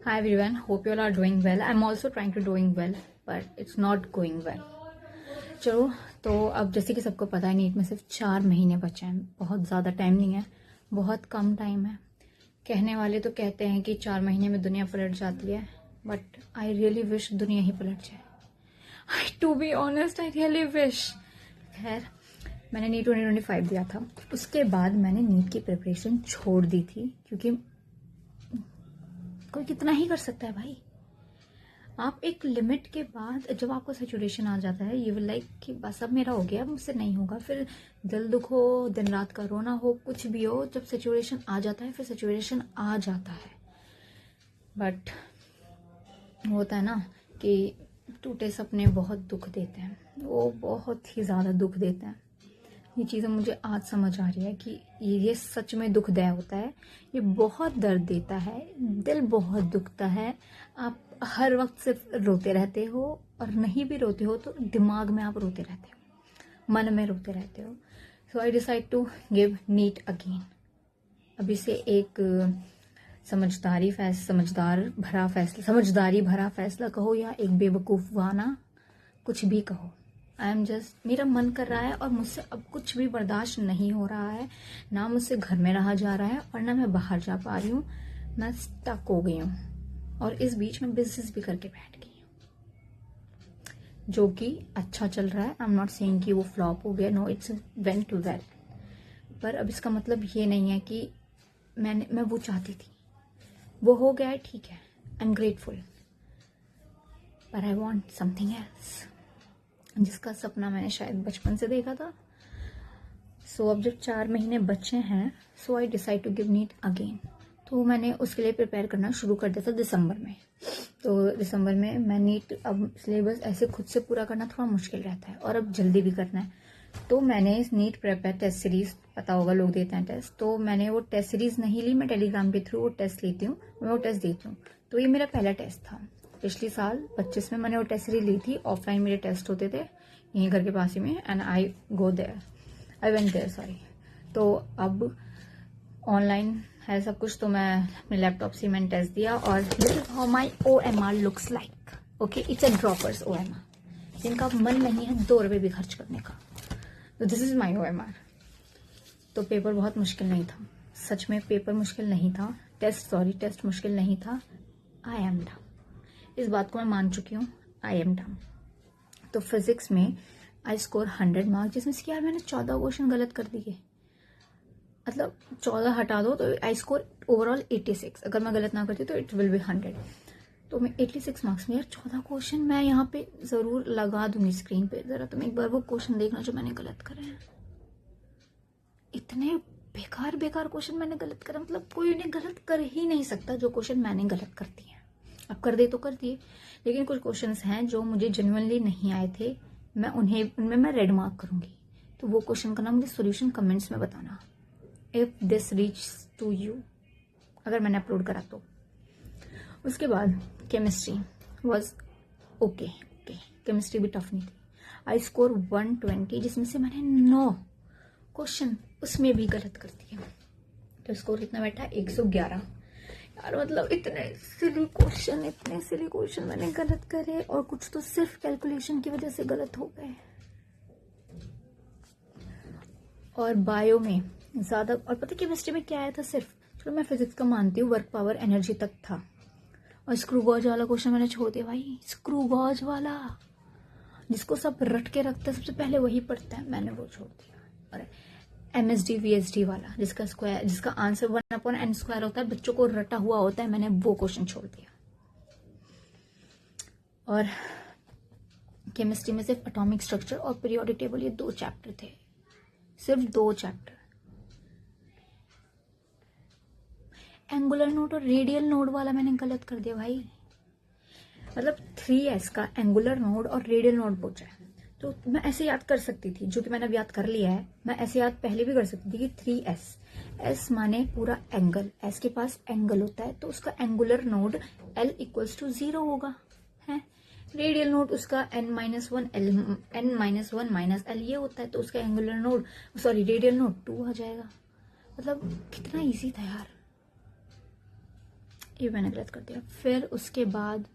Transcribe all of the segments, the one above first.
Hi everyone, hope you all are doing well. I'm also trying to doing well, but it's not going well. चलो तो अब जैसे कि सबको पता है नीट में सिर्फ 4 महीने बचे हैं। बहुत ज़्यादा टाइम नहीं है, बहुत कम टाइम है। कहने वाले तो कहते हैं कि 4 महीने में दुनिया पलट जाती है, बट आई रियली विश दुनिया ही पलट जाए। To be honest I really wish. खैर, मैंने नीट 2025 दिया था, उसके बाद मैंने नीट की प्रिपरेशन छोड़ दी थी, क्योंकि कोई कितना ही कर सकता है भाई। आप एक लिमिट के बाद जब आपको सैचुरेशन आ जाता है, यू विल लाइक कि बस अब मेरा हो गया, अब मुझसे नहीं होगा। फिर दिल दुख हो, दिन रात का रोना हो, कुछ भी हो, जब सैचुरेशन आ जाता है फिर सैचुरेशन आ जाता है। बट होता है ना कि टूटे सपने बहुत दुख देते हैं, वो बहुत ही ज़्यादा दुख देते हैं। ये चीज़ें मुझे आज समझ आ रही है कि ये सच में दुखदायी होता है, ये बहुत दर्द देता है, दिल बहुत दुखता है। आप हर वक्त सिर्फ रोते रहते हो, और नहीं भी रोते हो तो दिमाग में आप रोते रहते हो, मन में रोते रहते हो। So I decide to give NEET again. अभी से एक समझदारी भरा फैसला कहो या एक बेवकूफ़ाना कुछ भी कहो, आई एम जस्ट, मेरा मन कर रहा है और मुझसे अब कुछ भी बर्दाश्त नहीं हो रहा है। ना मुझसे घर में रहा जा रहा है और ना मैं बाहर जा पा रही हूँ। मैं स्टक हो गई हूँ और इस बीच में बिजनेस भी करके बैठ गई हूँ, जो कि अच्छा चल रहा है। आई एम नॉट सेइंग कि वो फ्लॉप हो गया, नो, इट्स वेंट वेल। पर अब इसका मतलब ये नहीं है कि मैं वो चाहती थी, वो हो गया है, ठीक है, आई एम ग्रेटफुल, पर आई वॉन्ट समथिंग एल्स, जिसका सपना मैंने शायद बचपन से देखा था। सो अब जब 4 महीने बचे हैं, so I decide to give NEET again. तो मैंने उसके लिए प्रिपेयर करना शुरू कर दिया था दिसंबर में। तो दिसंबर में मैं नीट, अब सिलेबस ऐसे खुद से पूरा करना थोड़ा मुश्किल रहता है और अब जल्दी भी करना है। तो मैंने इस नीट प्रेपर टेस्ट सीरीज, पता होगा लोग देते हैं टेस्ट, तो मैंने वो टेस्ट सीरीज नहीं ली, मैं टेलीग्राम के थ्रू वो टेस्ट लेती हूँ, मैं वो टेस्ट देती हूँ। तो ये मेरा पहला टेस्ट था। पिछले साल 25 में मैंने वो टेस्ट सीरीज ली थी। ऑफलाइन मेरे टेस्ट होते थे यहीं घर के पास ही में, and I went there, sorry. तो अब ऑनलाइन है सब कुछ, तो मैं अपने लैपटॉप से मैंने टेस्ट दिया, और this is how my OMR looks like. Okay, it's a droppers OMR, जिनका मन नहीं है 2 रुपये भी खर्च करने का। तो दिस इज माई OMR। तो पेपर बहुत मुश्किल नहीं था, सच में पेपर मुश्किल नहीं था, टेस्ट मुश्किल नहीं था। आई एम डन, इस बात को मैं मान चुकी हूँ, आई एम डन। तो फिजिक्स में आई स्कोर 100 मार्क्स, जिसमें से यार मैंने 14 क्वेश्चन गलत कर दिए। मतलब 14 हटा दो तो आई स्कोर ओवरऑल 86। अगर मैं गलत ना करती तो इट विल बी 100। तो मैं 86 मार्क्स में, यार 14 क्वेश्चन मैं यहाँ पे जरूर लगा दूंगी स्क्रीन पे, जरा तुम एक बार वो क्वेश्चन देखना जो मैंने गलत करे हैं। इतने बेकार क्वेश्चन मैंने गलत करे, मतलब कोई उन्हें गलत कर ही नहीं सकता जो क्वेश्चन मैंने गलत कर दिए। अब कर दे तो कर दिए, लेकिन कुछ क्वेश्चंस हैं जो मुझे जेन्युइनली नहीं आए थे, उनमें मैं रेड मार्क करूंगी। तो वो क्वेश्चन का ना मुझे सॉल्यूशन कमेंट्स में बताना, if this reach to you, अगर मैंने अपलोड करा तो। उसके बाद केमिस्ट्री वॉज ओके, केमिस्ट्री भी टफ नहीं थी। आई स्कोर 120, जिसमें से मैंने 9 क्वेश्चन उसमें भी गलत कर दिए। तो स्कोर कितना बैठा, 111। यार मतलब इतने सिली क्वेश्चन मैंने गलत करे, और कुछ तो सिर्फ कैलकुलेशन की वजह से गलत हो गए। और बायो में ज्यादा, और पता केमिस्ट्री में क्या आया था सिर्फ, चलो मैं फिजिक्स का मानती हूँ, वर्क पावर एनर्जी तक था। और स्क्रू गॉज वाला क्वेश्चन मैंने छोड़ दिया भाई, स्क्रू गॉज वाला जिसको सब रट के रखते हैं, सबसे पहले वही पढ़ते हैं, मैंने वो छोड़ दिया। और MSD VSD वाला, जिसका आंसर 1/n² होता है, बच्चों को रटा हुआ होता है, मैंने वो क्वेश्चन छोड़ दिया। और केमिस्ट्री में सिर्फ एटॉमिक स्ट्रक्चर और पीरियोडिक टेबल, ये 2 चैप्टर थे, सिर्फ 2 चैप्टर। एंगुलर नोड और रेडियल नोड वाला मैंने गलत कर दिया भाई। मतलब 3S का एंगुलर नोड और रेडियल नोड पूछा है, तो मैं ऐसे याद कर सकती थी, जो कि मैंने अब याद कर लिया है। मैं ऐसे याद पहले भी कर सकती थी कि 3S, S माने पूरा एंगल, S के पास एंगल होता है, तो उसका एंगुलर नोड L = 0 होगा, है। रेडियल नोड उसका n-1 L ये होता है, तो उसका angular node, sorry radial node 2 आ जाएगा। मतलब कितना इजी था यार, ये मैंने गलत कर दिया। फिर उसके बाद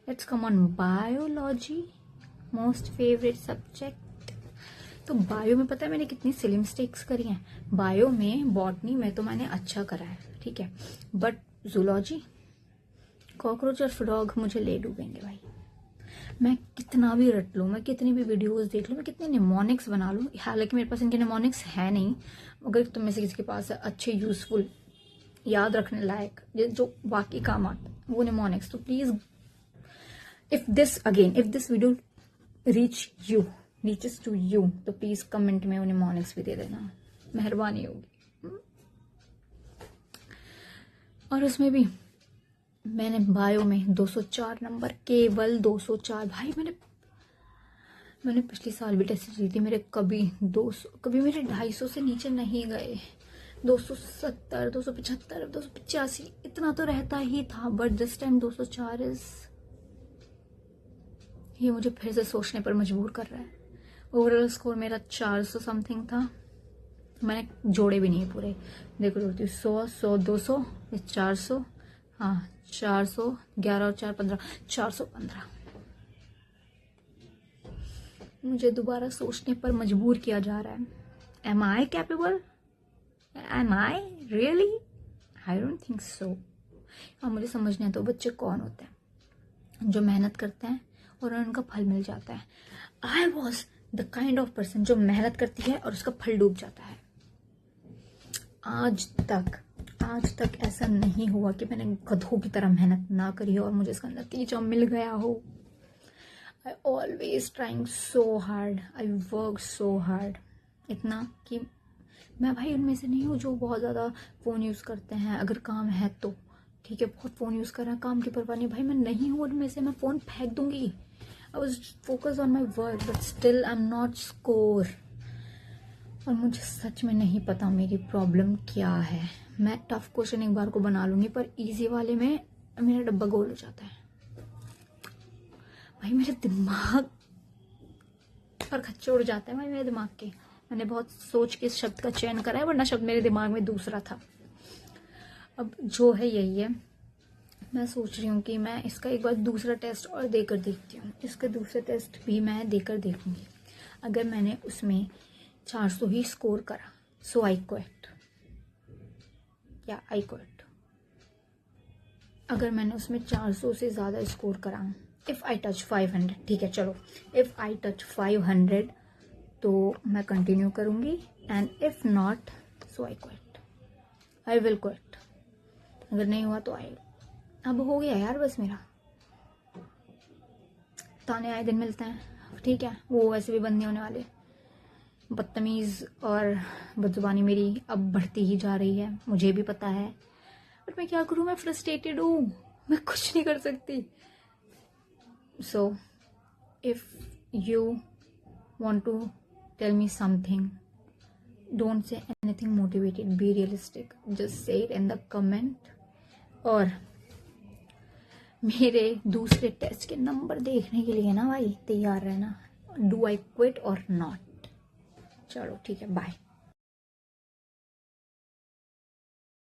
let's come on biology, most favourite subject. तो बायो में पता है मैंने कितनी सिली मिस्टेक्स करी हैं। बायो में, बॉटनी में तो मैंने अच्छा करा है, ठीक है, बट जूलॉजी, कॉकरोच और फ्रॉग मुझे ले डूबेंगे भाई। मैं कितना भी रट लूँ, मैं कितनी भी वीडियोस देख लूँ, मैं कितने निमोनिक्स बना लूँ, हालांकि मेरे पास इनके निमोनिक्स है नहीं, अगर तुम में से किसी के पास है अच्छे यूजफुल याद रखने लायक जो बाकी काम आते वो निमोनिक्स, तो please if this video reaches to you तो प्लीज कमेंट में वो निमोनिक्स भी दे देना, मेहरबानी होगी। और उसमें भी मैंने बायो में 204 नंबर, केवल 204 भाई। मैंने पिछले साल भी टेस्ट दी थी, मेरे कभी मेरे 250 से नीचे नहीं गए। 270, 275, 285 इतना तो रहता ही था, बट दिस टाइम 204 ये मुझे फिर से सोचने पर मजबूर कर रहा है। ओवरऑल स्कोर मेरा 400 समथिंग था, मैंने जोड़े भी नहीं पूरे, देखो जोड़ती 100, 200, 400, हाँ 400, 11 और 4 15, 415। मुझे दोबारा सोचने पर मजबूर किया जा रहा है। Am I capable? Am I really? I don't think so. अब मुझे समझने तो बच्चे कौन होते हैं जो मेहनत करते हैं और उनका फल मिल जाता है। I was the kind of person जो मेहनत करती है और उसका फल डूब जाता है। आज तक ऐसा नहीं हुआ कि मैंने गधों की तरह मेहनत ना करी हो और मुझे इसका नतीजा मिल गया हो। I always trying so hard, I work so hard, इतना कि मैं भाई उनमें से नहीं हूँ जो बहुत ज़्यादा फ़ोन यूज़ करते हैं। अगर काम है तो ठीक है, बहुत फ़ोन यूज़ कर रहे हैं, काम की परवाह नहीं, भाई मैं नहीं हूँ उनमें से, मैं फ़ोन फेंक दूंगी। I was focus on my work but still I am not score. और मुझे सच में नहीं पता मेरी प्रॉब्लम क्या है। मैं टफ क्वेश्चन एक बार को बना लूंगी पर इजी वाले में मेरा डब्बा गोल हो जाता है। भाई मेरे दिमाग पर खच्चे उड़ जाते हैं भाई मेरे दिमाग के। मैंने बहुत सोच के इस शब्द का चयन करा है, वरना शब्द मेरे दिमाग में दूसरा था। अब जो है यही है, मैं सोच रही हूँ कि मैं इसका एक बार दूसरा टेस्ट और देकर देखती हूँ। इसका दूसरा टेस्ट भी मैं देकर देखूंगी। अगर मैंने उसमें 400 ही स्कोर करा सो आई क्विट, या आई क्विट। अगर मैंने उसमें 400 से ज़्यादा स्कोर करा, इफ़ आई टच 500, ठीक है चलो, इफ़ आई टच 500 तो मैं कंटिन्यू करूँगी, and if not so I quit, I will quit. अगर नहीं हुआ तो आई, अब हो गया यार बस मेरा। ताने आए दिन मिलते हैं, ठीक है, वो वैसे भी बंद नहीं होने वाले। बदतमीज़ और बदजुबानी मेरी अब बढ़ती ही जा रही है, मुझे भी पता है, बट मैं क्या करूँ, मैं फ्रस्ट्रेटेड हूँ, मैं कुछ नहीं कर सकती। So if you want to tell me something, don't say anything motivated, be realistic, just say it in the comment। और मेरे दूसरे टेस्ट के नंबर देखने के लिए ना भाई तैयार रहना, डू आई क्विट और नॉट। चलो ठीक है, बाय।